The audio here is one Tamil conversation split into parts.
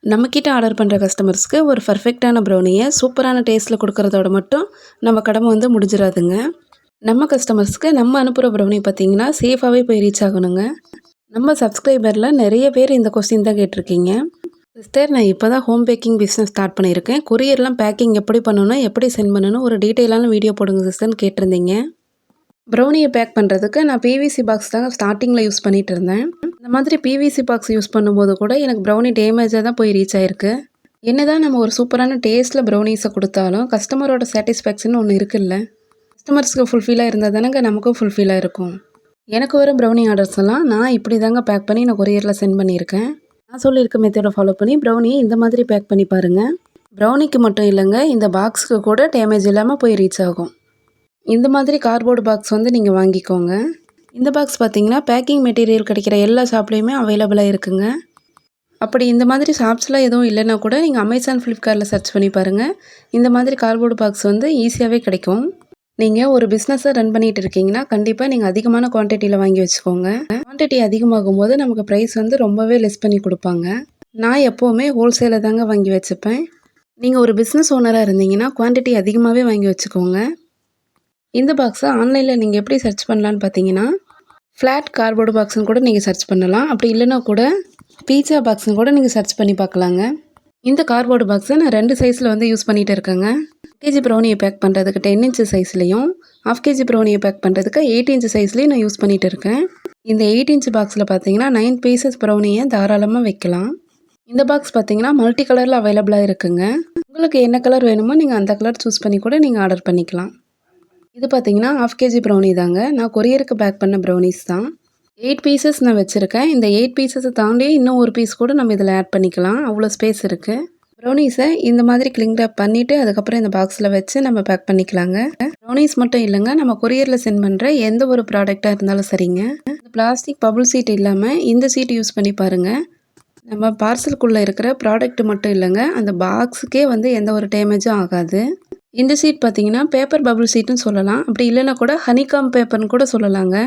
நம்மக்கிட்ட ஆர்டர் பண்ணுற கஸ்டமர்ஸ்க்கு ஒரு பர்ஃபெக்டான ப்ரௌனியை சூப்பரான டேஸ்ட்டில் கொடுக்கறதோட மட்டும் நம்ம கடமை வந்து முடிஞ்சிடாதுங்க. நம்ம கஸ்டமர்ஸ்க்கு நம்ம அனுப்புகிற ப்ரௌனி பார்த்திங்கன்னா சேஃபாகவே போய் ரீச் ஆகணுங்க. நம்ம சப்ஸ்கிரைபரில் நிறைய பேர் இந்த கொஸ்டின் தான் கேட்டிருக்கீங்க. சிஸ்டர், நான் இப்போ தான் ஹோம் பேக்கிங் பிஸ்னஸ் ஸ்டார்ட் பண்ணியிருக்கேன். கொரியர்லாம் பேக்கிங் எப்படி பண்ணணும், எப்படி சென்ட் பண்ணணும், ஒரு டீட்டெயிலான வீடியோ போடுங்க சிஸ்டர்னு கேட்டிருந்தீங்க. ப்ரௌனியை பேக் பண்ணுறதுக்கு நான் பிவிசி பாக்ஸ் தாங்க ஸ்டார்டிங்கில் யூஸ் பண்ணிகிட்டு இருந்தேன். இந்த மாதிரி பிவிசி பாக்ஸ் யூஸ் பண்ணும்போது கூட எனக்கு ப்ரௌனி டேமேஜாக தான் போய் ரீச் ஆகிருக்கு. என்ன தான் நம்ம ஒரு சூப்பரான டேஸ்ட்டில் ப்ரௌனிஸை கொடுத்தாலும் கஸ்டமரோட சாட்டிஸ்ஃபேக்ஷன் ஒன்று இருக்குல்ல. கஸ்டமர்ஸ்க்கு ஃபுல்ஃபில்லாக இருந்தால் தானங்க நமக்கும் ஃபுல்ஃபில்லாக இருக்கும். எனக்கு வர ப்ரௌனி ஆர்டர்ஸ் எல்லாம் நான் இப்படி தாங்க பேக் பண்ணி நான் கொரியரில் சென்ட் பண்ணியிருக்கேன். நான் சொல்லியிருக்க மெத்தடை ஃபாலோ பண்ணி ப்ரௌனியை இந்த மாதிரி பேக் பண்ணி பாருங்கள். ப்ரௌனிக்கு மட்டும் இல்லைங்க, இந்த பாக்ஸுக்கு கூட டேமேஜ் இல்லாமல் போய் ரீச் ஆகும். இந்த மாதிரி கார்ட்போர்டு பாக்ஸ் வந்து நீங்கள் வாங்கிக்கோங்க. இந்த பாக்ஸ் பார்த்தீங்கன்னா பேக்கிங் மெட்டீரியல் கிடைக்கிற எல்லா ஷாப்லேயுமே அவைலபிளாக இருக்குங்க. அப்படி இந்த மாதிரி ஷாப்ஸ்லாம் எதுவும் இல்லைன்னா கூட நீங்கள் அமேசான், ஃப்ளிப்கார்ட்டில் சர்ச் பண்ணி பாருங்கள். இந்த மாதிரி கார்ட்போர்டு பாக்ஸ் வந்து ஈஸியாகவே கிடைக்கும். நீங்கள் ஒரு பிஸ்னஸை ரன் பண்ணிகிட்டு இருக்கீங்கன்னா கண்டிப்பாக நீங்கள் அதிகமான குவான்டிட்டியில் வாங்கி வச்சுக்கோங்க. குவான்டிட்டி அதிகமாகும் போது நமக்கு ப்ரைஸ் வந்து ரொம்பவே லெஸ் பண்ணி கொடுப்பாங்க. நான் எப்போவுமே ஹோல்சேலில் தாங்க வாங்கி வச்சுப்பேன். நீங்கள் ஒரு பிஸ்னஸ் ஓனராக இருந்தீங்கன்னா குவான்டிட்டி அதிகமாகவே வாங்கி வச்சுக்கோங்க. இந்த பாக்ஸை ஆன்லைனில் நீங்கள் எப்படி சர்ச் பண்ணலான்னு பார்த்தீங்கன்னா ஃப்ளாட் கார்ட்போர்டு பாக்ஸ்னு கூட நீங்கள் சர்ச் பண்ணலாம். அப்படி இல்லைனா கூட பீட்சா பாக்ஸ்னு கூட நீங்கள் சர்ச் பண்ணி பார்க்கலாங்க. இந்த கார்ட்போர்டு பாக்ஸை நான் 2 சைஸில் வந்து யூஸ் பண்ணிகிட்டு இருக்கேங்க. கேஜி ப்ரௌனியை பேக் பண்ணுறதுக்கு 10 இன்ச்சு சைஸ்லையும், ½ கேஜி ப்ரௌனியை பேக் பண்ணுறதுக்கு 8 இன்ச்சு சைஸ்லையும் நான் யூஸ் பண்ணிகிட்டு இருக்கேன். இந்த 8 இன்ச்சு பாக்ஸில் பார்த்தீங்கன்னா 9 பீசஸ் ப்ரௌனியை தாராளமாக வைக்கலாம். இந்த பாக்ஸ் பார்த்தீங்கன்னா மல்டி கலரில் அவைலபிளாக இருக்குங்க. உங்களுக்கு என்ன கலர் வேணுமோ நீங்கள் அந்த கலர் சூஸ் பண்ணி கூட நீங்கள் ஆர்டர் பண்ணிக்கலாம். இது பார்த்தீங்கன்னா ½ கேஜி ப்ரௌனி தாங்க. நான் கொரியருக்கு பேக் பண்ண ப்ரௌனிஸ் தான். 8 பீசஸ் நான் வச்சுருக்கேன். இந்த 8 பீசஸை தாண்டி இன்னும் ஒரு பீஸ் கூட நம்ம இதில் ஆட் பண்ணிக்கலாம். அவ்வளோ ஸ்பேஸ் இருக்குது. ப்ரௌனிஸை இந்த மாதிரி கிளிங் ரேப் பண்ணிவிட்டு அதுக்கப்புறம் இந்த பாக்ஸில் வச்சு நம்ம பேக் பண்ணிக்கலாங்க. ப்ரௌனிஸ் மட்டும் இல்லைங்க, நம்ம கொரியரில் சென்ட் பண்ணுற எந்த ஒரு ப்ராடக்டாக இருந்தாலும் சரிங்க. இந்த பிளாஸ்டிக் பபுள் சீட் இல்லாமல் இந்த சீட் யூஸ் பண்ணி பாருங்கள். நம்ம பார்சலுக்குள்ளே இருக்கிற ப்ராடக்ட் மட்டும் இல்லைங்க, அந்த பாக்ஸுக்கே வந்து எந்த ஒரு டேமேஜும் ஆகாது. இந்த சீட் பார்த்தீங்கன்னா பேப்பர் பபுள் சீட்டுன்னு சொல்லலாம். அப்படி இல்லைன்னா கூட ஹனிகாம் பேப்பர்னு கூட சொல்லலாங்க.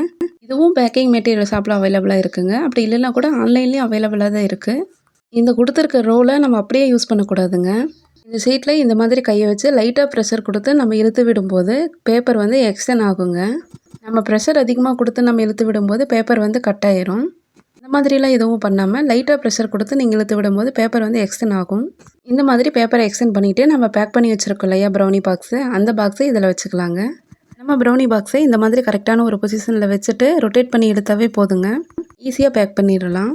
இதுவும் பேக்கிங் மெட்டீரியல் ஷாப்பில் அவைலபிளாக இருக்குங்க. அப்படி இல்லைன்னா கூட ஆன்லைன்லேயும் அவைலபிளாக தான் இருக்குது. இந்த கொடுத்துருக்க ரோலை நம்ம அப்படியே யூஸ் பண்ணக்கூடாதுங்க. இந்த சீட்டில் இந்த மாதிரி கையை வச்சு லைட்டாக ப்ரெஷர் கொடுத்து நம்ம இழுத்து விடும்போது பேப்பர் வந்து எக்ஸ்டெண்ட் ஆகுங்க. நம்ம ப்ரெஷர் அதிகமாக கொடுத்து நம்ம இழுத்து விடும்போது பேப்பர் வந்து கட் ஆயிரும். இந்த மாதிரிலாம் எதுவும் பண்ணாமல் லைட்டாக ப்ரெஷர் கொடுத்து நீங்கள் இழுத்து விடும்போது பேப்பர் வந்து எக்ஸ்டெண்ட் ஆகும். இந்த மாதிரி பேப்பரை எக்ஸ்டெண்ட் பண்ணிவிட்டு நம்ம பேக் பண்ணி வச்சுருக்கோம் இல்லையா ப்ரௌனி பாக்ஸு, அந்த பாக்ஸை இதில் வச்சுக்கலாங்க. நம்ம ப்ரௌனி பாக்ஸை இந்த மாதிரி கரெக்டான ஒரு பொசிஷனில் வச்சுட்டு ரொட்டேட் பண்ணி எடுத்தாவே போதுங்க. ஈஸியாக பேக் பண்ணிடலாம்.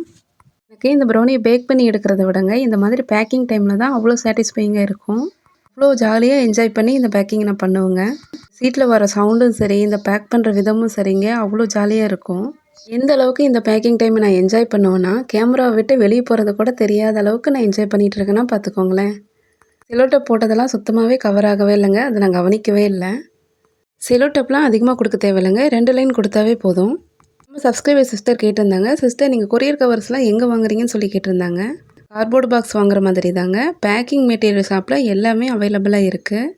எனக்கு இந்த ப்ரௌனியை பேக் பண்ணி எடுக்கிறத விடங்க இந்த மாதிரி பேக்கிங் டைமில் தான் அவ்வளோ சாட்டிஸ்ஃபைங்காக இருக்கும். அவ்வளோ ஜாலியாக என்ஜாய் பண்ணி இந்த பேக்கிங் நான் பண்ணுவேங்க. சீட்டில் வர சவுண்டும் சரி, இந்த பேக் பண்ணுற விதமும் சரிங்க, அவ்வளோ ஜாலியாக இருக்கும். எந்த அளவுக்கு இந்த பேக்கிங் டைமை நான் என்ஜாய் பண்ணுவேன்னா கேமராவை விட்டு வெளியே போகிறது கூட தெரியாத அளவுக்கு நான் என்ஜாய் பண்ணிகிட்டு இருக்கேன்னா பார்த்துக்கோங்களேன். செலோடேப் போட்டதெல்லாம் சுத்தமாகவே கவர் ஆகவே இல்லைங்க. அதை நான் கவனிக்கவே இல்லை. செலோடேப்லாம் அதிகமாக கொடுக்க தேவையில்லைங்க, 2 லைன் கொடுத்தாவே போதும். நம்ம சப்ஸ்கிரைபர் சிஸ்டர் கேட்டிருந்தாங்க, சிஸ்டர் நீங்கள் கொரியர் கவர்ஸ்லாம் எங்கே வாங்குறீங்கன்னு சொல்லி கேட்டிருந்தாங்க. கார்ட்போர்டு பாக்ஸ் வாங்குற மாதிரி தாங்க. பேக்கிங் மெட்டீரியல் ஷாப்பில் எல்லாமே அவைலபிளாக இருக்குது.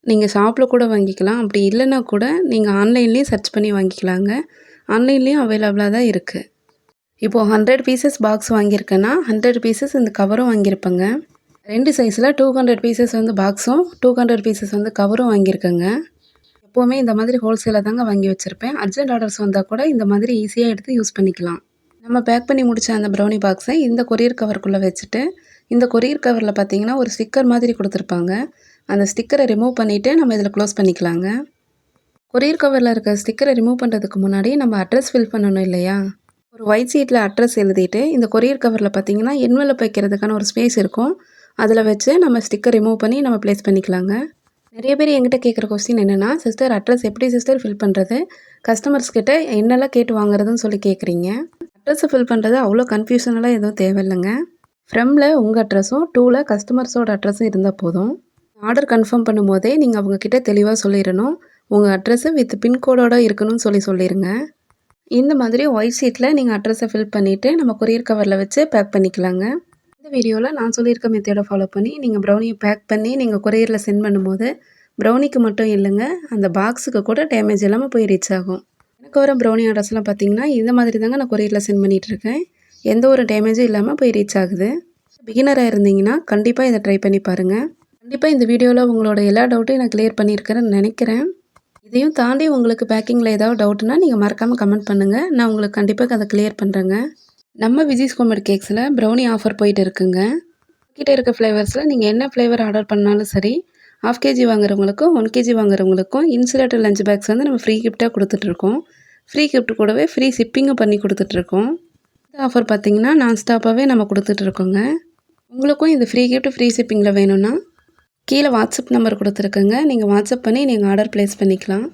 நீங்கள் ஷாப்பில் கூட வாங்கிக்கலாம். அப்படி இல்லைன்னா கூட நீங்கள் ஆன்லைன்லேயும் சர்ச் பண்ணி வாங்கிக்கலாங்க. ஆன்லைன்லேயும் அவைலபிளாக தான் இருக்குது. இப்போது 100 பீசஸ் பாக்ஸ் வாங்கியிருக்கேன்னா 100 பீசஸ் இந்த கவரும் வாங்கியிருப்பேங்க. 2 சைஸில் 200 பீசஸ் வந்து பாக்ஸும் 200 பீசஸ் வந்து கவரும் வாங்கியிருக்கேங்க. எப்போவுமே இந்த மாதிரி ஹோல்சேலாக தாங்க வாங்கி வச்சுருப்பேன். அர்ஜென்ட் ஆர்டர்ஸ் வந்தால் கூட இந்த மாதிரி ஈஸியாக எடுத்து யூஸ் பண்ணிக்கலாம். நம்ம பேக் பண்ணி முடித்த அந்த ப்ரௌனி பாக்ஸை இந்த கொரியர் கவருக்குள்ளே வச்சுட்டு இந்த கொரியர் கவரில் பார்த்தீங்கன்னா ஒரு ஸ்டிக்கர் மாதிரி கொடுத்துருப்பாங்க. அந்த ஸ்டிக்கரை ரிமூவ் பண்ணிவிட்டு நம்ம இதில் க்ளோஸ் பண்ணிக்கலாங்க. கொரியர் கவரில் இருக்க ஸ்டிக்கரை ரிமூவ் பண்ணுறதுக்கு முன்னாடி நம்ம அட்ரஸ் ஃபில் பண்ணணும் இல்லையா. ஒரு ஒயிட் சீட்டில் அட்ரஸ் எழுதிட்டு இந்த கொரியர் கவரில் பார்த்தீங்கன்னா என்வெலப் வைக்கிறதுக்கான ஒரு ஸ்பேஸ் இருக்கும். அதில் வச்சு நம்ம ஸ்டிக்கர் ரிமூவ் பண்ணி நம்ம ப்ளேஸ் பண்ணிக்கலாங்க. நிறைய பேர் என்கிட்ட கேட்குற கொஸ்டின் என்னென்னா, சிஸ்டர் அட்ரஸ் எப்படி சிஸ்டர் ஃபில் பண்ணுறது, கஸ்டமர்ஸ் கிட்ட என்னெல்லாம் கேட்டு வாங்குறதுன்னு சொல்லி கேட்குறீங்க. அட்ரஸை ஃபில் பண்ணுறது அவ்வளோ கன்ஃபியூஷனெல்லாம் எதுவும் தேவையில்லைங்க. ஃப்ரம்மில் உங்கள் அட்ரஸும் 2ல் கஸ்டமர்ஸோட அட்ரஸும் இருந்தால் போதும். ஆர்டர் கன்ஃபார்ம் பண்ணும்போதே நீங்கள் அவங்கக்கிட்ட தெளிவாக சொல்லிடணும், உங்கள் அட்ரஸு வித் பின்கோடோடு இருக்கணும்னு சொல்லிடுங்க. இந்த மாதிரி ஒயிட் ஷீட்டில் நீங்கள் அட்ரஸை ஃபில் பண்ணிவிட்டு நம்ம கொரியர் கவரில் வச்சு பேக் பண்ணிக்கலாங்க. இந்த வீடியோவில் நான் சொல்லியிருக்க மெத்தடை ஃபாலோ பண்ணி நீங்கள் ப்ரௌனியை பேக் பண்ணி நீங்கள் கொரியரில் சென்ட் பண்ணும்போது ப்ரௌனிக்கு மட்டும் இல்லைங்க, அந்த பாக்ஸுக்கு கூட டேமேஜ் இல்லாமல் போய் ரீச் ஆகும். எனக்கு வர ப்ரௌனி ஆர்டர்ஸ்லாம் பார்த்தீங்கன்னா இந்த மாதிரி தாங்க நான் கொரியரில் சென்ட் பண்ணிகிட்ருக்கேன். எந்த ஒரு டேமேஜும் இல்லாமல் போய் ரீச் ஆகுது. பிகினராக இருந்தீங்கன்னா கண்டிப்பாக இதை ட்ரை பண்ணி பாருங்கள். கண்டிப்பாக இந்த வீடியோவில் உங்களோட எல்லா டவுட்டையும் நான் கிளியர் பண்ணியிருக்கிறேன்னு நினைக்கிறேன். இதையும் தாண்டி உங்களுக்கு பேக்கிங்கில் ஏதாவது டவுட்னா நீங்கள் மறக்காமல் கமெண்ட் பண்ணுங்கள். நான் உங்களுக்கு கண்டிப்பாக அதை கிளியர் பண்ணுறேங்க. நம்ம விஜிஸ் ஹோம்மேட் கேக்ஸில் ப்ரௌனி ஆஃபர் போயிட்டு இருக்குங்க. கிட்ட இருக்க ஃப்ளேவர்ஸில் நீங்கள் என்ன ஃப்ளேவர் ஆர்டர் பண்ணாலும் சரி, 1/2 kg வாங்குறவங்களுக்கும் 1 kg வாங்குறவங்களுக்கும் இன்சுலேட்டர் லஞ்ச் பேக்ஸ் வந்து நம்ம ஃப்ரீ கிஃப்ட்டாக கொடுத்துட்ருக்கோம். ஃப்ரீ கிஃப்ட் கூடவே ஃப்ரீ ஷிப்பிங்கும் பண்ணி கொடுத்துட்ருக்கோம். இந்த ஆஃபர் பார்த்திங்கன்னா நான் ஸ்டாப்பாகவே நம்ம கொடுத்துட்ருக்கோங்க. உங்களுக்கும் இந்த ஃப்ரீ கிஃப்ட் ஃப்ரீ ஷிப்பிங்கில் வேணும்னா கீழே வாட்ஸ்அப் நம்பர் கொடுத்துருக்கேங்க. நீங்கள் வாட்ஸ்அப் பண்ணி நீங்கள் ஆர்டர் ப்ளேஸ் பண்ணிக்கலாம்.